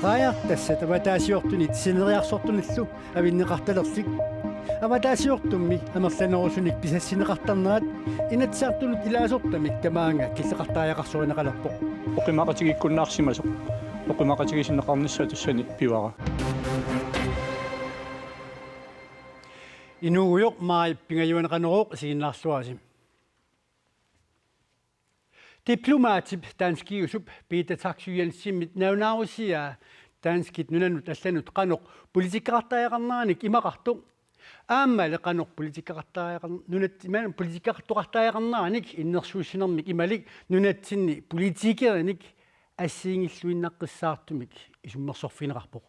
Qaayartassa tavataasiortunit sineriarsortunillu avinneqartalerlik avataasiortummi amerlanerusunik pisassinneqartarnerat inatsaartunut ilaasortamik kamaanga killeqartaajaqarsurinaqalerpo oqimaqatigikkunnaarsimasoq oqimaqatigisinneqarnissua tussani pivara inuuyoq maaippingayuaneqaneruuq isiginnaarluasim Diplomatip danskiusup Peter Taksy-Jensimmit naunaarusia danskit nunanut allanut qanoq politikerartaajaqarnaanik imaqartuq aammale qanoq politikerartaajaqarn nunat iman politikerartuqartaajaqarnaanik innersuussinermik imalik nunatsinni politikerinik assiingilluinnaqqissaartumik isummersorfineqarpoq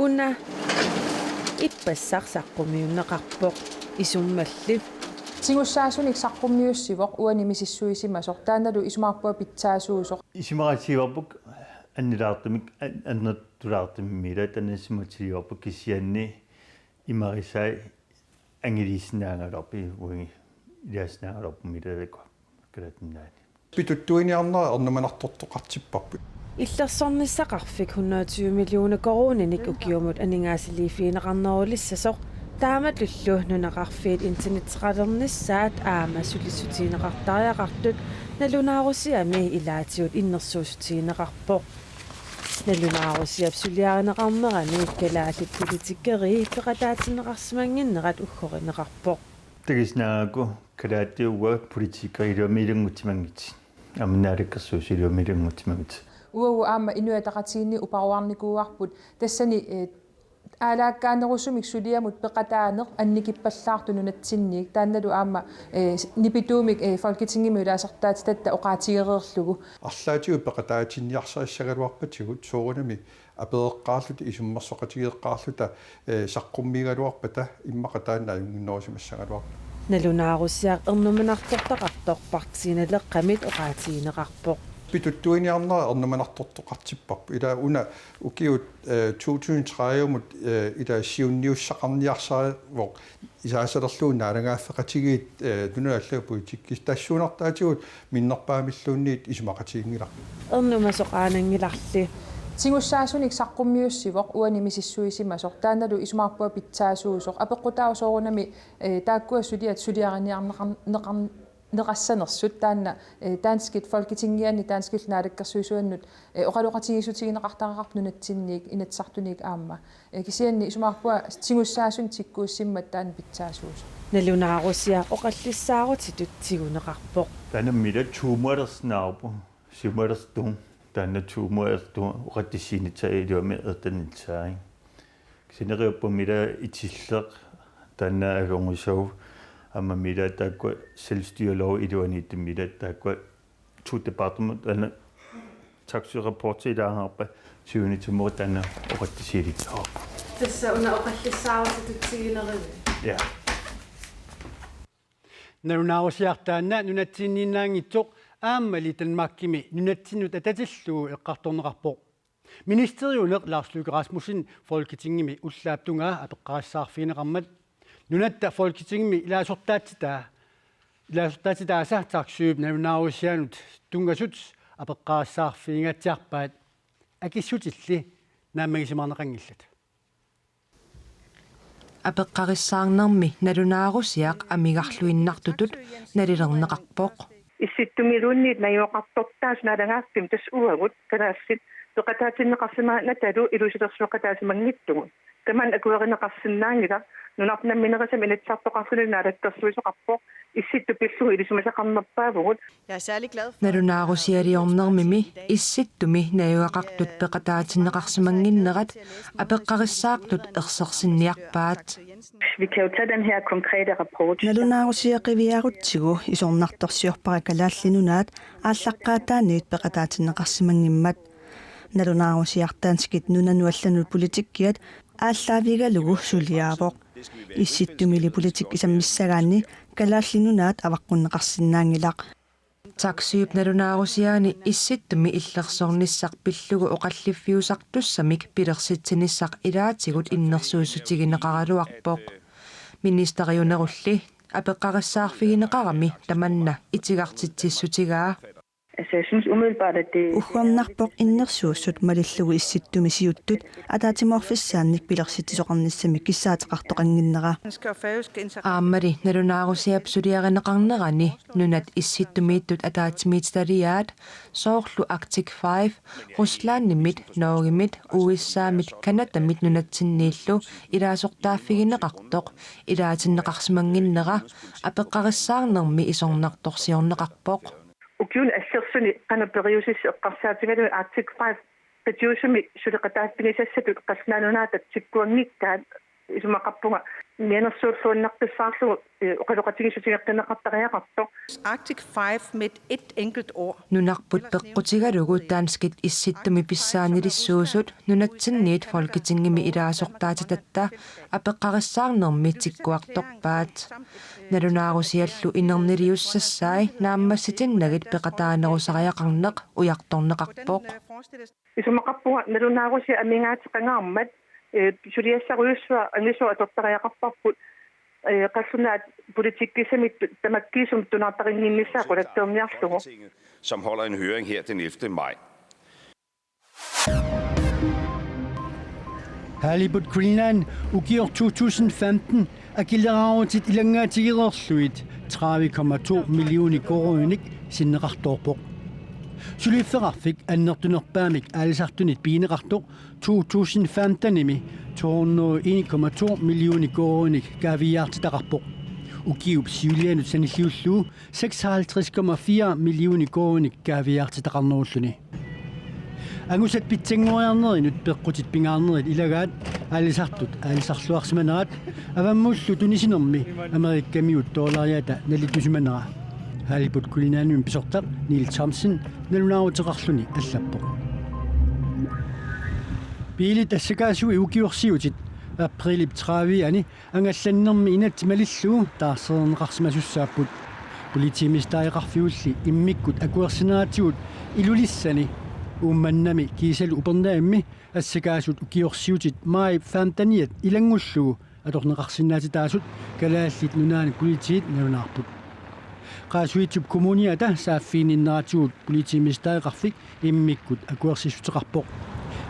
Una ippassarsaqqummiunneqarpoq isummalli Tingussaasunnik saqqummiussivoq uanimisissuisimasoq taannalu isumaarpua pitsaasuusoq Isimaratiivarbuk annilaartumik annertulaartummila tanassimatiivarpuk kissianni imarisai angiliisnaangalorpi uangi ilaasnaangalorpu milalakku kalatnaani pituttuiniarnera ernumanartortoqartipparpu Illersornissaqarfik 120 millioner koronenik ukiumut aningaasiliifiineqarnerulissassoq taamatullu nunaqarfiit internetteqalernissaat aama sulisutiineqartariaqartut nalunaarusiami ilaatiut innersuusutiineqarpoq nalunaarusiap suliarineqarmerani kalaallit politikeri peqataatineqarsimanginnerat uggorineqarpoq tagisnaaku kalaatiuwa politikeriluamilungutimanngit amnaalakkersuusiliumilungutimanngit uau aama inuataqatiinni uparuarnikuuarput tassani аалааккаанерусумик сулиамут пеқатаанеқ анникиппаллаарту нунатсинниик таанналу аама нипитуумик фолкитингими улаасартаати татта оqaатигереерлугу арлаатигу пеқатаатинниарсариссагалуарпатигут соорунами апеэққаарлута исуммерсоқатигеққаарлута саққуммигалуарпата иммақатаанаа юнгиннерусимассагалуарпа налунаарусиақ ернуманартортақартоқ партииналеққамит оqaатигинеқарпоқ pituttuiniarnera ernumanartortoqartipparpu ila una ukiut 2030mut ila siunniussaqarniarsarivoq isaasalerluun naalangaaffeqatigiit tunaallupuitikki tassuunartaatigut minnerpaamilluunniit isumaqatigiнгилар ernumasoqaanangilarli Tingussaasunnik saqqummiussivoq uanimisissuisimasoq taannalu isumaarpua pitsaasuusoq apeqqutaarusoorunami taakkuassuli suliariniarneqarn neqassanersut taanna danskit folketingianni danskil naalakkersuisuannut oqaluqatigisutigineqartaraqarp nunatsinniik inatsartuniik aamma kisianni isumaarpua tingussaasun tikkuussimmat taanna pitsaasuus nalunaarusia oqallissaarutit tiguneqarpoq tanamila tuumualerснаарпу симуалерстун таанна туумуалерту оqattisiinitsailiumi ertanitsaai кисинериуппумила итиллеq таанна агонгусау amma mila taakwa selvstyrelov iluaniittimila taakwa departement ana taksirapportilaangarpa siunitummuut anna oqattisiilittaa tassa una oqallissaarutit ja nalunaarusiartaanna nunatsinniinnaangitsoq aammali tanmakkimi nunatsinut atatilluu eqqartorneqarpoq ministeriuneq Lars Løkke Rasmussen folketingimi ullaaptungaa apeqqaassaarfiineqarmat nunatta folketingimi ilaasortaatitaasa taksyyp nalunaarusianut tungasut apeqqaassaarfiingatsiarpaat akissutilli naamagisimarneqangillat apeqqarissaarnermi nalunaarusiaq amigarluinnartutut nalilerneqarpoq issittumiluunniit najuoqartortaas naalangaaffim tas uagut kalaassit peqataatinneqarsimaana talu ilusilersuoqataasimanngittugu taman akuerineqarsinnaangila nunarnamminerisam inatsartoqarsulinaalakkерsuisoqarpoq issittu pillugu ilisumasaqarnerpaavugut nalunaarusialiornermimi issittumi najuaqartut peqataatinneqarsimanginnerat apeqqarissaartut ersersinniarpaat vi kan jo tage den her konkrete rapport nalunaarusiaqiviarutsigu isornartorsiorpara kalaallinunaat ааllaqqaataaniit peqataatinneqarsimangimmat nalunaarusiartaanskit nunanuallanut politikkiat ааллаавигалугу сулиаавоқ исситтумили политик исаммиссагаанни калааллинунаат аваққуннеқарсинаангилақ таксиуп налунаарусиаани исситтуми иллерсорниссақ пиллугу оқаллиффиусартуссамик пилерситсиниссақ илаатигут иннерсуусутигинеқаралуарпоқ министериунерулли апеққариссаарфигинеқарами таманна итигартитсиссутигаа Altså, jeg synes umiddelbart, at det... Uhuarnarpoq innersuussut malillugu issittumi siuttut atatimorfissaannik pilersittisoqarnissami kissaatiqartoqanginnera. Aamari narunaarusiapsuliarinneqarnerani nunat issittumiittut ataatimiitstariaat soorlu Arctic 5 Ruslaannimit Norgimit USAamit Kanatamit nunatsinniillu ilaasortaaffigineqartoq ilaatinneqarsimanginnera apeqqarissaarnermi isornartorsiorneqarpoq Ukiun assersuni qanaperiusis eqqarsaatigalu Arctic 5 petiusumi suliqataattigisassatut qasnaanunaat tikkuangikkaat isumaqarpunga mianersuulluannartissaarlugu oqaloqatigisutigeqqinneqartariaqartoq Arctic 5 med et enkelt ord. nunarput peqqutigalugu taanskit issittumi pissaanilissuusut nunatsinniit folketingimi ilaasortaatitatta apeqqarissaarnermi tikkuartorpaat nalunaarusiallu inernilussassaai naammassitinnagit peqataanerusariaqarneq ujartorneqarpoq isumaqarpunga nalunaarusi amingaatiqangaarmat suliassaruyussua angisua atortariaqarparput qassunaat politikkissamit tamakkiisum tunaartarinniinnissaa qulattuumniarlugu som holder en høring her den 11. maj. Halibut Greenland ugiver 2015 akilleraarutit ilangaatigilerluit 30,2 millioni koroonik sinneqartorpoq Sulifferarfik annertunerpaamik aalisartunit piineqartoq 2015-nimi 201,2 millioni koroonik kaaviaartitaqarpoq ukiup siulianut sanilliullugu 56,4 millioni koroonik kaaviaartitaqarnerulluni Angusat pitsanguariarnerinut peqqutit pingaarnerit ilagaat aalisarluarsimanerat avammullu tunisinermi amerikkamiut $1 nalitusimanera Halibut Greenlandum pisortaq Neil Thompson nalunaaruteqarluni allappoq Piilit assakaasui ukiorsiutit aprilip 30 angallannermi inattimalillugu taarserneqarsimasussaaput politiimistaayiqarfiulli immikkut akuersineraatigut ilulissani ummannami kiisalu upernaammi assakaasut ukiorsiutit mai 15 ilangullugu atorneqarsinnaatitaasut kalaallit nunaani politiit nalunaarput qaasuitsup kommuniata saaffiininneratigut politiimistaayiqarfik immikkut akuersissuteqarpoq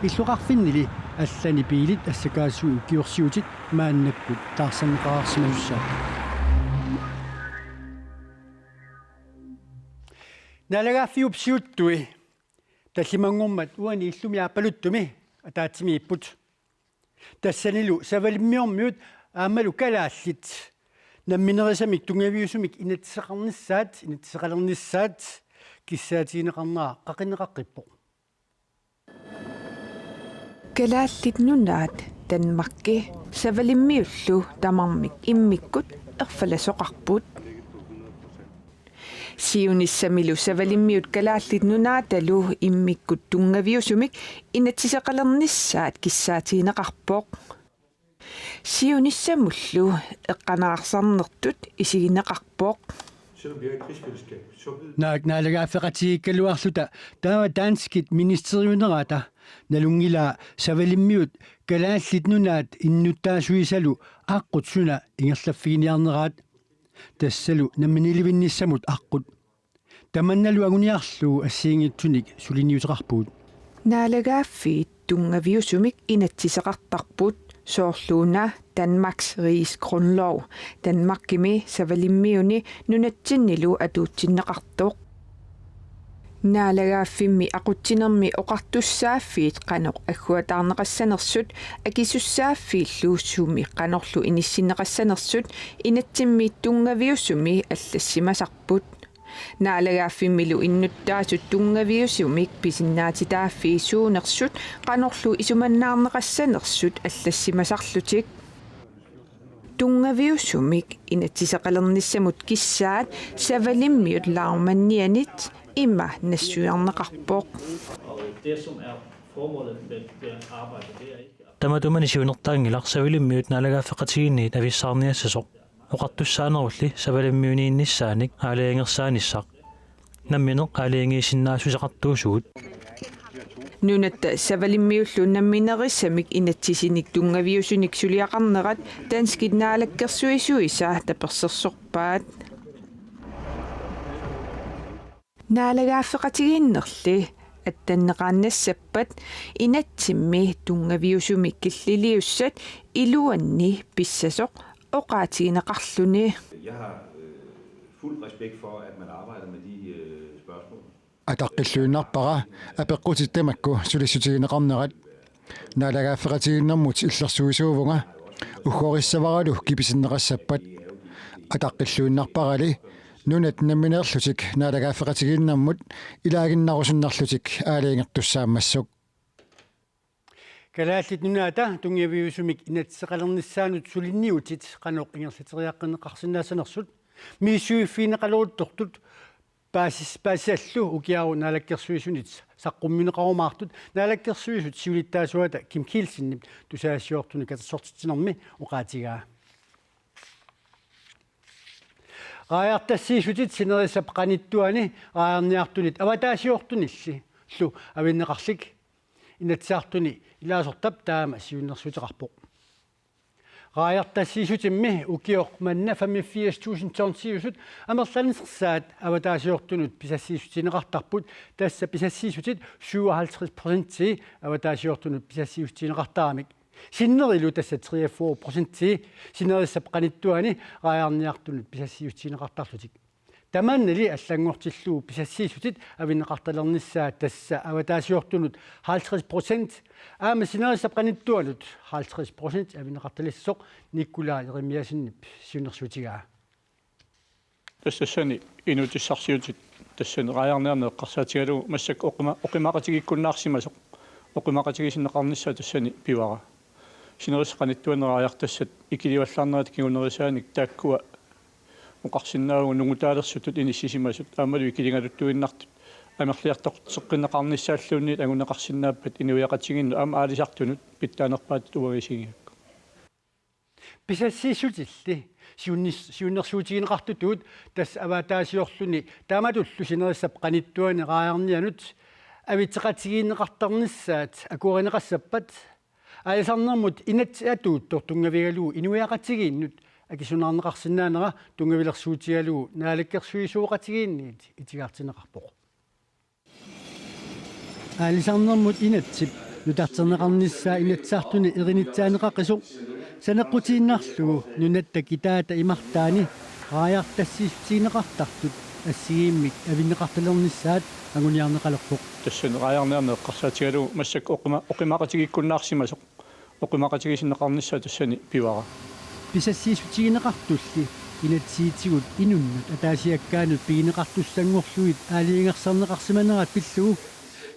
illuqarfinnili allani piilit assakaasui ukiorsiutit maannakkut taarsanneqararsimasussaat nalagaaffiup siuttui tallimangummat uani illumiaapaluttumi ataatimiipput tassanilu savalimmiormiut aammalu kalaallit namminerissamik tungaviusumik inatseqarnissaat kissaatigineqarnaa qaqinneqaqqippoq kalaallit nunaat Danmarki savalimmiullu tamarmik immikkut erfalasoqarput siunissamilu savalimmiut kalaallit nunaatalu immikkut tungaviusumik inatsiseqalernissaat kissaatigineqarpoq siunissamullu eqqanaaqsarnertut isigineqarpoq naalagaafeqatiikkaluarluta taava taanskit ministeriunerata nalungila savalimmiut kalaallit nunaat innuttaasuisalu aqqut suna ingerlaffiginiarneraat tassalu namminilivinnissamut aqqut tamannalu aguniarlugu assiingitsunik suliniuteqarpuut naalagaaffiit tungaviusumik inatsiseqartarput soorluuna Danmarks Riges Grundlov Danmarkimi savalimmiuni nunatsinnilu atuutsinneqartoq naalagaaffiimmi aqutsinermi oqartussaaffiit qanoq agguataarneqassanersut akisussaafiilluussumi qanorlu inissinneqassanersut inatsimmiit tungaviussumi allassimasarput naalagaaffiimmilu innuttaasut tungaviussumik pisinnaatitaaffii qanorlu isumannaarneqassanersut allassimasarlutik tungaviussumik inatsiseqalernissamut kissaat savalimmiut laarmannianit imma nassujarneqarpoq Tamatumani siunertaangilaq savalimmiut naalagaafeqatiginniit avissаарniassasoq oqartussaanerulli savalimmiuniinnissaanik aaliangersaanissaq nammine aaliangiisinnaasuseqartuusugut nunatta savalimmiullu namminerissamik inatsisinik tungaviusunik suliaqarnerat tanskit naalakkersuisuisa tapersersorpaat Naalaagaafeqatigiinnerli аттаннеқарнассаппат инатсимми тунгавиусумик киллилиуссат илуанни писсасоқ оқаатигинеқарлуни. Jeg har fuld respekt for, at man arbejder med de spørgsmål. Атаққиллуиннарпара апеққутиттамакку сулиссутигинеқарнерат наалаагааффеқатигиннэрмут иллерсуисуувнга уггориссаваралу киписиннеқассаппат атаққиллуиннарпарали нунат намминеерлутик наалаагааффеқатигиннэрмут илагиннарусуннарлутик аалиингертуссаамассук калааллит нунаата тунгавиусумик инатсеқалерниссаанут сулинниутит қаноқ ингерлитериаққинеқарсинаасанерсут миссуиффинеқалуруттортут паасаллу укиару наалаккерсуисунит саққумминеқарумаартут наалаккерсуисут сиулиттаасуата ким килсиннип тусаассиортуни катассортитсинерми уқаатигаа аяртассиисутит синерисап қаниттуани аярниартунит аватаасиортунилли лу авиннеқарлик инатсаартуни илаасортап таама сиуннерсутеқарпоқ рааяртассиисутимми укиоқманна 85000 торнсиусут амерланисерсаат аватаасиортунут писассиисутинеқартарпут тасса писассиисутит 57% аватаасиортунут писассиусутинеқартарамик синнерилу тасса 34% синериссап қаниттуани рааяарниартунут писассиусутинеқартарлутик таманнали аллангортиллуу писассиисутит авинеқарталерниссаат тасса аватаасиортунут 50% аама синериссап қаниттуалут 50% авинеқарталиссоқ никкулаа еримиасиннип сиунерсутигаа тассани инутиссарсиутит тассани рааяарниарнеэққарсаатигалу массак оқимақатигиккуннаарсимасоқ оқимақатигисиннеқарниссаа тассани пивара синерисса қаниттуанерааяартассат икиливаллаарнерат кигунерисааник тааккуа уқарсинаагу нугутаалерсутут иниссисимасут аамалу икилингалуттуиннартут амерлиартоқсеққинеқарниссааллуунниит агунеқарсинааппат инуяқатигинну аама аалисартунут питтаанерпаат уагисигиакку писассиисутилли сиуннерсуутигинеқартутуут тас аватаасиорлуни тааматуллу синериссап қаниттуани рааяарнианут авитеқатигиинеқартарниссаат акуаринеқассаппат аалисарнермут инатсиатууттор тунгавигалуу инуяқатигииннут акисунаарнеқарсинаанера тунгавилерсуутигалуу наалаккерсуисууқатигиинниит итигаартинеқарпоқ аалисарнермут инатсип нутартернеқарниссаа инатсаартуни эринитсаанеқақису санеққутииннарлугу нунатта китаата имартаани рааяартассиисутигинеқартартут ассигииммик авинеқарталерниссаат агуниарнеқалерпоқ тассани рааяарниарнеэққарсаатигалу массак оқимақатигиккуннаарсимасоқ оқимақатигисиннеқарниссаа тассани пивара писассиисутигинеқартулли инатсиитигут инуннут атаасиаккаанут пигинеқартуссангорлуит аалиингерсарнеқарсиманерат пиллугу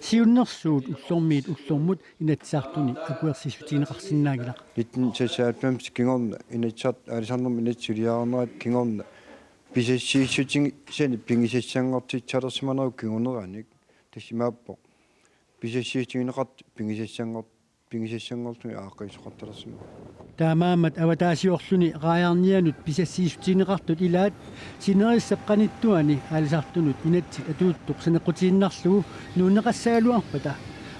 сиуннерсуут уллормиит уллормут инатсаартуни акуерсисутигинеқарсинаагила литн сасаатпамс кингорна инатсарт аалисарнерм инатсулиаарнерат кингорна писассиисутин сани пингисассангортитсалерсиманеру кингунерааник тассимааппо писассиисутигинеқарт пингисассангортуни ааққисоқарталерсима таамаамат аватаасиорлуни рааяарнианут писассиисутигинеқартут илаат синериссап қаниттуани аалисартунут инатсит атууттоқ санеққутииннарлугу нуунеқассагалуарпата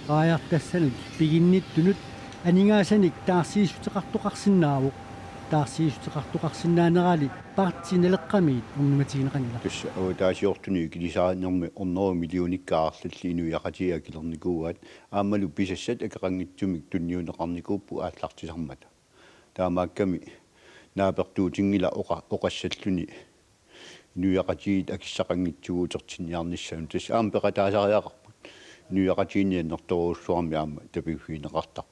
рааяартассанут пигинниттунут анигаасаник таарсиисутеқартоқарсинаавоқ таарсиисутеқартоқарсинаанерали партинелеққамиит орнуматигинеқанила тусса аватаасиортуни килисаарнерми орнеру миллиониккаарлалли инуяқатиакилерникууаат аамалу писассат акеқангитсумик тунниунеқарникууппу ааллартисармата таамаакками наапертуутингила оқассаллуни инуяқатиит акиссақангитсуутертинниарниссаун тас аам пеқатаасариақарпут инуяқатииннианнэрторуссуарми аама тапигфиинеқартар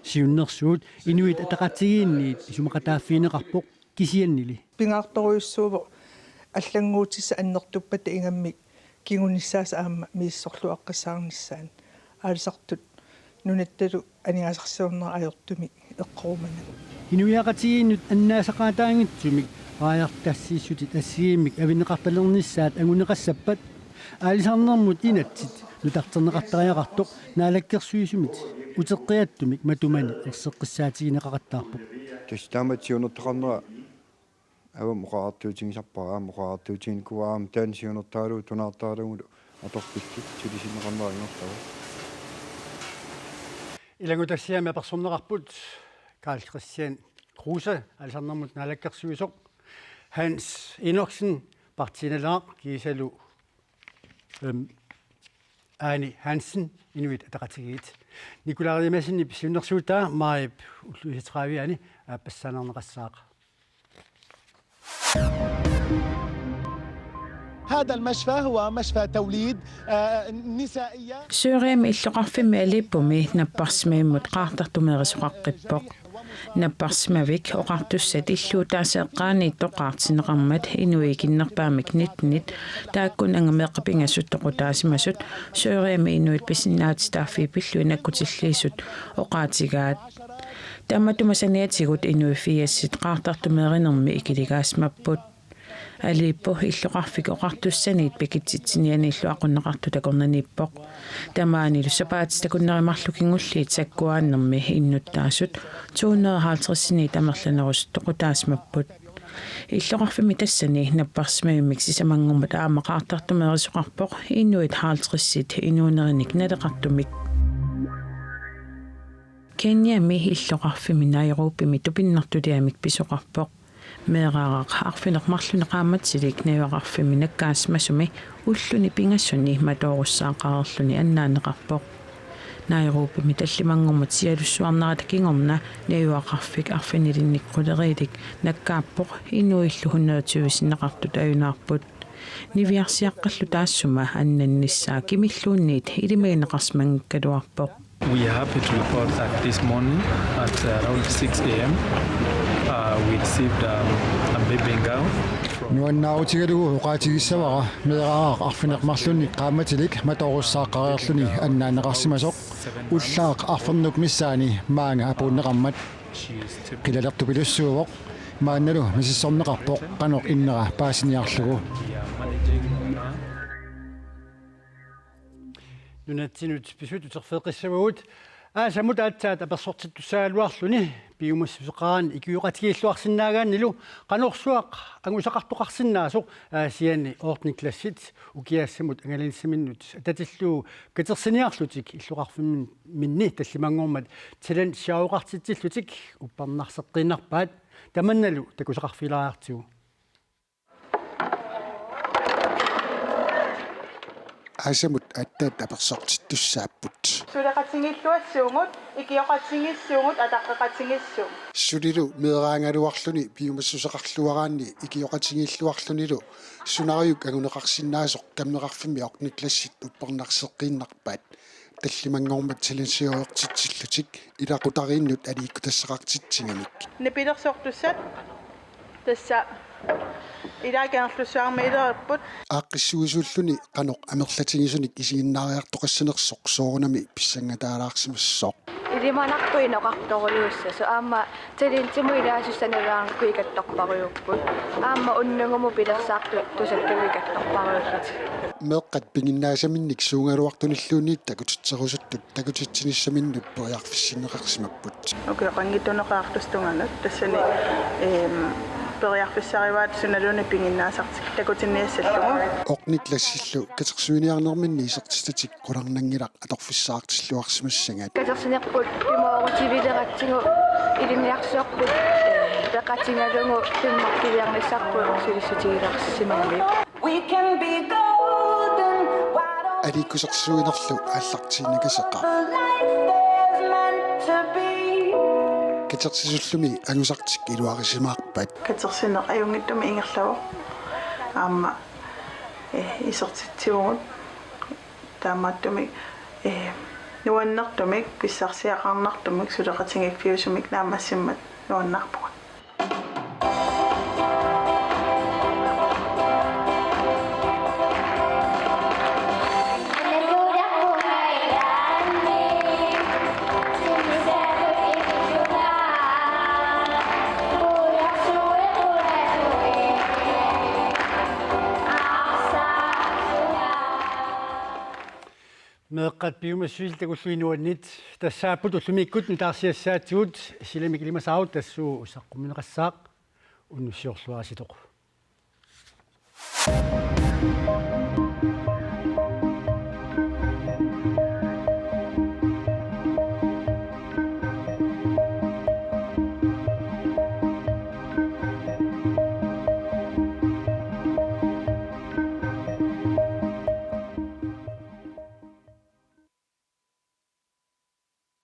сиуннерсуут инуит атақатигиинниит исумақатааффиинеқарпоқ кисианнили пингаартаруйуссууво аллангуутисса аннертуппата ингаммик кигуниссаас аама мииссорлу аққассаарниссаан аалисартут нунатталу анигаасарсууннера ajortumi эққорумана инуяқатигииннут аннаасақаатаангитсумик рааяртассииссутит ассигииммик авинеқарталерниссаат агунеқассаппат аалисарнермут инатсит нутартернеқартариақартоқ наалаккерсуисумит утеққиаттумик матумани ерсеққиссаатигинеқараттаарпоқ тастааматсиунертоқарнера авам оқаартуутингисарпара оқаартуутингкуаам таансиунертаалу тунаартаалугулу аторпиллит силисиннеқарнера ингортава илагутассиама персоннеқарпут Karl Christian Kruse аалисарнермут наалаккерсуисоқ Hans Enoksen партинелаақ кисалу Ani Hansen Inuit Ataqatigiit Nikularimasinni pissunnersuutaa maip ulluisitraviani appassanerneqassaaq. هذا المشفى هو مشفى توليد نسائية. سوريم إلقافمي أليبومي نبارسميموت قاعترتوميرسوقاققبوق نبارسمافيك أوقارتوسات إللوتاسеққаани тоқартинеқармат инуикиннерпаамик нит тааккун ангамеққапингасут тоқутаасимасут сууриами инуит писиннаатитааффи пиллу инаккутиллиисут оqaатигаат таматумасаниатигут инуифиассит qaartartumeerinерми икилигаасмаппут алиппо иллоқарфик оqartussaniit пикитситсинианиллу ақуннеқарту такорнаниппоқ тамаанилу сапаатистакуннеримарлукингуллиит саккуааннерми иннуттаасут 250 тамерланерус тоқутаасмаппут иллоқарфими тассани наппарсмаиммик сисамангормат аамақартартумерисоқарпоқ иннуит 50 инуунериник налеқартумик кеньями иллоқарфими найрупими тупиннартулиамик писоқарпоқ меэраарақ арфинеқмарлунеқааматсилик навиақарфими наккаасмасуми уллуни пингассуни матооруссаақарерлуни аннаанеқарпоқ найрупими таллимангормат сиалуссуарнерата кингорна навиақарфик арфинилинникқулериилик наккааппоқ инуиллу 120 аюнаарпут нивиарсиаққаллу таассума аннанниссаа кимиллуунниит илимагинеқарсмангккалуарпоқ. We are happy to report that this morning at around 6 a.m. We received a baby girl. Nuannautigalugu uqaatigissawaqa meeraaq arfineqmarluni qaamatilik matoorussaaqqareerluni annaaneqarsimasoq ullaaq arfernuk missaani maanga apuunneqarmat qilalertupilussuuvoq maannalu misissorneqarpoq qanoq innera paasiniarlugu нунатсинут писутутерфеэқиссавагут самут аатсаат аперсортиттуссаагалуарлуни пиумассусеқараан икиуқатигииллуарсинаагааннилу қанорсуақ ангусақартоқарсинаасоқ сиани оортниклассит укиассамут ангалинссаминнут татиллуу катерсиниарлутик иллуқарфиммин минни таллимангормат талан сиауқартитсиллутик уппарнарсеққиннарпаат таманналу такусақарфилаартигу асамут аттаат аперсортиттуссааппут сулеқатингиллуассуугут икиоқатингиссуугут атаққеқатингиссуу сулилу меераангалуарлуни пиумассусеқарлуараанни икиоқатингиллуарлунилу сунариук агунеқарсинаасоқ камнеқарфими орниклассит уппернарсеққииннарпаат таллимангормат талансиоертитсиллутик илақутарииннут алииккутассеқартитсигамик непилерсоортуссат тасса илаагерлуссуармаилерпут ааққиссуисууллуни қаноқ амерлатингисуник исигиннаариартоқассанерсоқ соорунами писсангатаалаарсимассоқ илиманартуинеқарторюуссасу аама талинтиму илаасуссанаваан куикаттарпариуппут аама уннугуму пилерсаарту тусаккавикаттарпариуллат меэққат пигиннаасаминник суунгалуартуниллуунниит такутитсерусуттут такутитсиниссаминнут пояарфиссинеқарсимаппут окей қангитунеқаартустунганат тассани периарфиссариваат суналуни пигиннаасартик такутинниассаллугу орниклассиллу катерсуиниарнерминни исертистатик қуларнангилақ аторфиссаартиллуарсимассангаат катерсинерпут пимоорутивилератсигу илиниарсуарпут пеқатингалугу пиммартилиарниссарпу сулиссутигиларсимамми аликкусерсуинерлу ааллартиинакасеқа катерсисуллуми ангусартик илуарисимаарпат катерсинеқ аюнгиттуми ингерлаву аама исертитсиугут таамааттуми нуаннартумик писсарсиақарнартумик сулеқатингик фиусумик наамассиммат нуаннарпугут меэққат пиумассуилтагуллуинуаннит тассааппут уллумиккут нутаарсиассаатсуут силамикилимасаут тассуу усаққуминеқассаақ уннуссиорлуараситоқ